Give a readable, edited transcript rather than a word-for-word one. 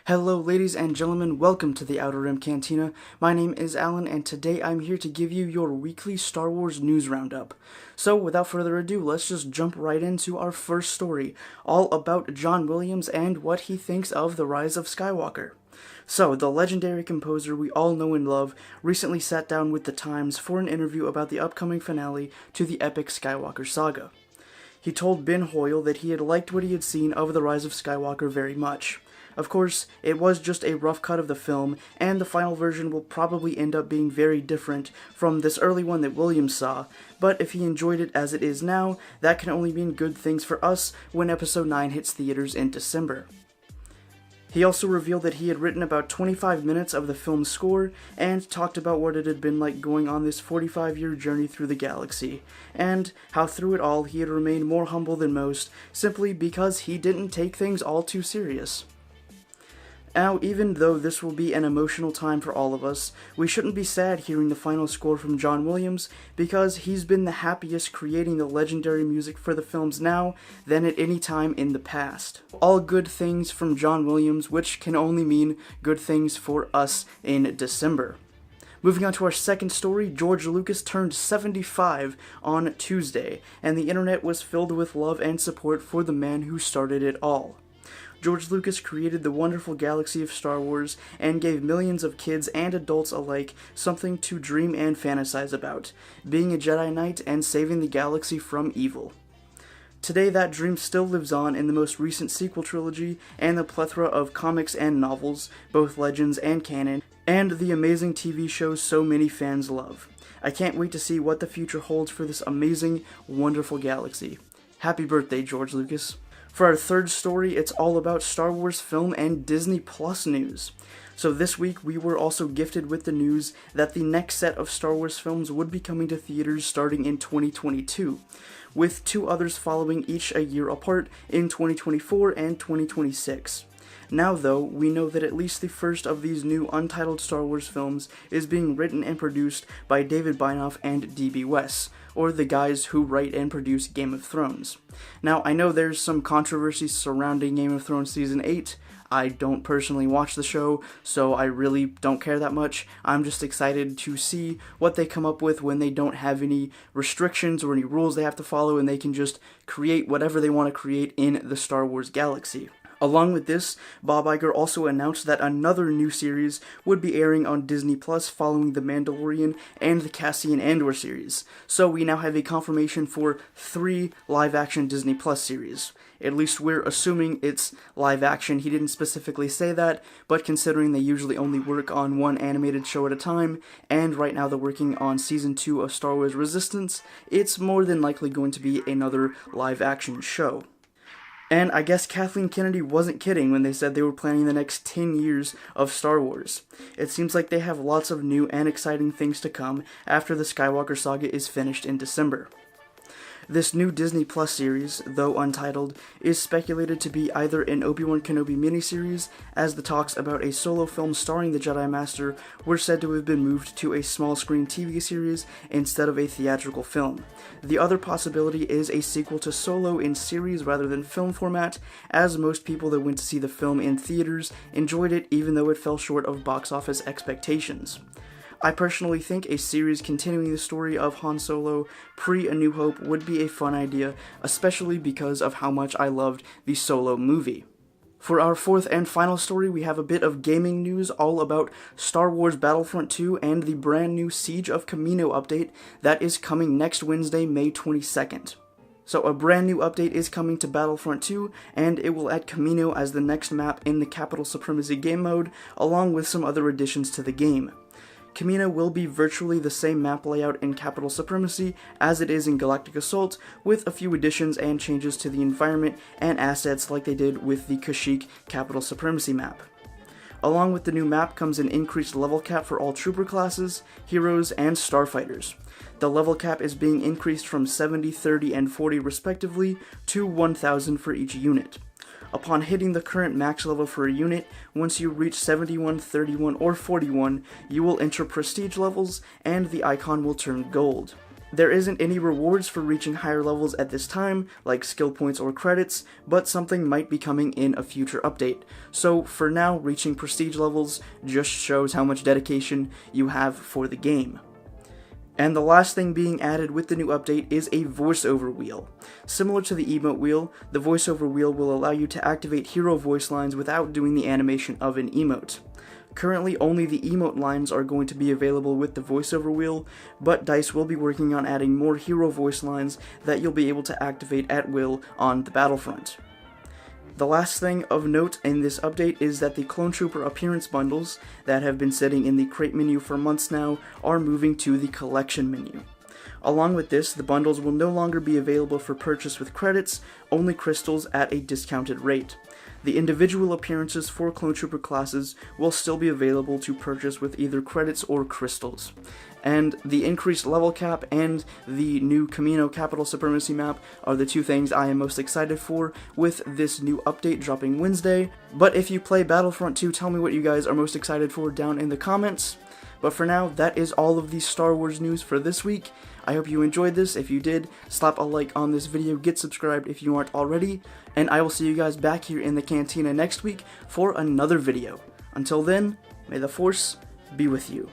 Hello ladies and gentlemen, welcome to the Outer Rim Cantina. My name is Alan and today I'm here to give you your weekly Star Wars news roundup. So without further ado, let's just jump right into our first story, all about John Williams and what he thinks of the Rise of Skywalker. So, the legendary composer we all know and love recently sat down with the Times for an interview about the upcoming finale to the epic Skywalker saga. He told Ben Hoyle that he had liked what he had seen of the Rise of Skywalker very much. Of course, it was just a rough cut of the film, and the final version will probably end up being very different from this early one that Williams saw, but if he enjoyed it as it is now, that can only mean good things for us when Episode 9 hits theaters in December. He also revealed that he had written about 25 minutes of the film's score, and talked about what it had been like going on this 45-year journey through the galaxy, and how through it all he had remained more humble than most, simply because he didn't take things all too serious. Now, even though this will be an emotional time for all of us, we shouldn't be sad hearing the final score from John Williams, because he's been the happiest creating the legendary music for the films now than at any time in the past. All good things from John Williams, which can only mean good things for us in December. Moving on to our second story, George Lucas turned 75 on Tuesday, and the internet was filled with love and support for the man who started it all. George Lucas created the wonderful galaxy of Star Wars and gave millions of kids and adults alike something to dream and fantasize about, being a Jedi Knight and saving the galaxy from evil. Today that dream still lives on in the most recent sequel trilogy and the plethora of comics and novels, both legends and canon, and the amazing TV shows so many fans love. I can't wait to see what the future holds for this amazing, wonderful galaxy. Happy birthday, George Lucas. For our third story, it's all about Star Wars film and Disney Plus news. So this week, we were also gifted with the news that the next set of Star Wars films would be coming to theaters starting in 2022, with two others following each a year apart in 2024 and 2026. Now though, we know that at least the first of these new untitled Star Wars films is being written and produced by David Benioff and D.B. Weiss, or the guys who write and produce Game of Thrones. Now, I know there's some controversy surrounding Game of Thrones Season 8. I don't personally watch the show, so I really don't care that much. I'm just excited to see what they come up with when they don't have any restrictions or any rules they have to follow, and they can just create whatever they want to create in the Star Wars galaxy. Along with this, Bob Iger also announced that another new series would be airing on Disney Plus following The Mandalorian and the Cassian Andor series. So we now have a confirmation for 3 live-action Disney Plus series. At least we're assuming it's live-action. He didn't specifically say that, but considering they usually only work on one animated show at a time, and right now they're working on Season 2 of Star Wars Resistance, it's more than likely going to be another live-action show. And I guess Kathleen Kennedy wasn't kidding when they said they were planning the next 10 years of Star Wars. It seems like they have lots of new and exciting things to come after the Skywalker saga is finished in December. This new Disney Plus series, though untitled, is speculated to be either an Obi-Wan Kenobi miniseries, as the talks about a solo film starring the Jedi Master were said to have been moved to a small-screen TV series instead of a theatrical film. The other possibility is a sequel to Solo in series rather than film format, as most people that went to see the film in theaters enjoyed it even though it fell short of box office expectations. I personally think a series continuing the story of Han Solo pre-A New Hope would be a fun idea, especially because of how much I loved the Solo movie. For our fourth and final story, we have a bit of gaming news all about Star Wars Battlefront 2 and the brand new Siege of Kamino update that is coming next Wednesday, May 22nd. So a brand new update is coming to Battlefront 2, and it will add Kamino as the next map in the Capital Supremacy game mode, along with some other additions to the game. Kamino will be virtually the same map layout in Capital Supremacy as it is in Galactic Assault, with a few additions and changes to the environment and assets like they did with the Kashyyyk Capital Supremacy map. Along with the new map comes an increased level cap for all trooper classes, heroes, and starfighters. The level cap is being increased from 70, 30, and 40 respectively to 1,000 for each unit. Upon hitting the current max level for a unit, once you reach 71, 31, or 41, you will enter prestige levels, and the icon will turn gold. There isn't any rewards for reaching higher levels at this time, like skill points or credits, but something might be coming in a future update. So for now, reaching prestige levels just shows how much dedication you have for the game. And the last thing being added with the new update is a voiceover wheel. Similar to the emote wheel, the voiceover wheel will allow you to activate hero voice lines without doing the animation of an emote. Currently, only the emote lines are going to be available with the voiceover wheel, but DICE will be working on adding more hero voice lines that you'll be able to activate at will on the Battlefront. The last thing of note in this update is that the Clone Trooper appearance bundles that have been sitting in the crate menu for months now are moving to the collection menu. Along with this, the bundles will no longer be available for purchase with credits, only crystals at a discounted rate. The individual appearances for Clone Trooper classes will still be available to purchase with either credits or crystals. And the increased level cap and the new Camino Capital Supremacy map are the two things I am most excited for with this new update dropping Wednesday. But if you play Battlefront 2, tell me what you guys are most excited for down in the comments. But for now, that is all of the Star Wars news for this week. I hope you enjoyed this. If you did, slap a like on this video, get subscribed if you aren't already, and I will see you guys back here in the cantina next week for another video. Until then, may the Force be with you.